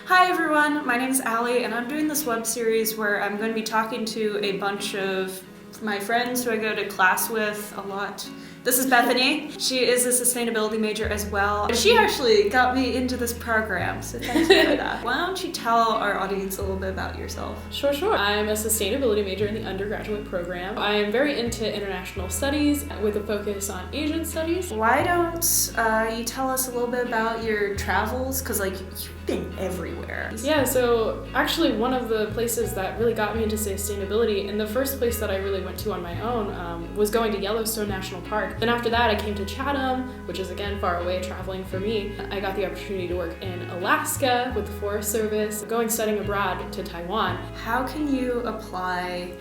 Hi everyone, my name is Allie and I'm doing this web series where I'm going to be talking to a bunch of my friends who I go to class with a lot. This is Bethany. She is a sustainability major as well. She actually got me into this program, so thank you for that. Why don't you tell our audience a little bit about yourself? Sure. I'm a sustainability major in the undergraduate program. I am very into international studies with a focus on Asian studies. Why don't you tell us a little bit about your travels? Because you've been everywhere. Yeah, so actually one of the places that really got me into sustainability, and the first place that I really went to on my own, was going to Yellowstone National Park. Then after that I came to Chatham, which is again far away traveling for me. I got the opportunity to work in Alaska with the Forest Service, going studying abroad to Taiwan. How can you apply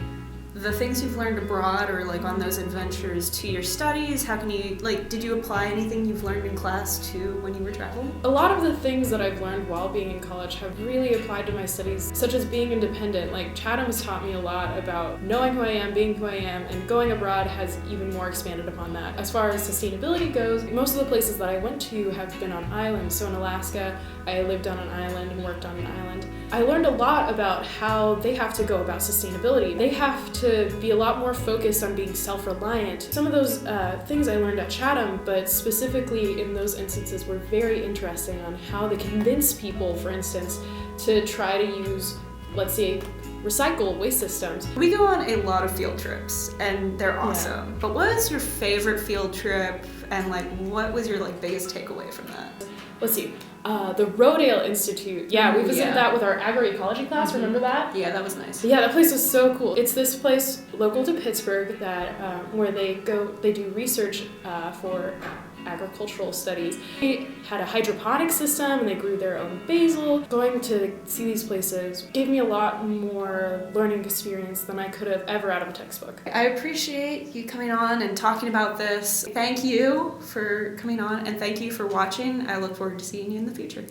the things you've learned abroad or on those adventures to your studies? How can you, did you apply anything you've learned in class to when you were traveling? A lot of the things that I've learned while being in college have really applied to my studies, such as being independent. Chatham has taught me a lot about knowing who I am, being who I am, and going abroad has even more expanded upon that. As far as sustainability goes, most of the places that I went to have been on islands. So in Alaska, I lived on an island and worked on an island. I learned a lot about how they have to go about sustainability. They have to be a lot more focused on being self-reliant. Some of those things I learned at Chatham, but specifically in those instances, were very interesting on how they convince people, for instance, to try to use, let's say, recycle waste systems. We go on a lot of field trips and they're awesome. Yeah. But what is your favorite field trip and what was your biggest takeaway from that? Let's see. The Rodale Institute. Yeah, we visited that with our agroecology class. Mm-hmm. Remember that? Yeah, that was nice. Yeah, that place was so cool. It's this place local to Pittsburgh that where they do research for agricultural studies. They had a hydroponic system and they grew their own basil. Going to see these places gave me a lot more learning experience than I could have ever out of a textbook. I appreciate you coming on and talking about this. Thank you for coming on and thank you for watching. I look forward to seeing you in the future.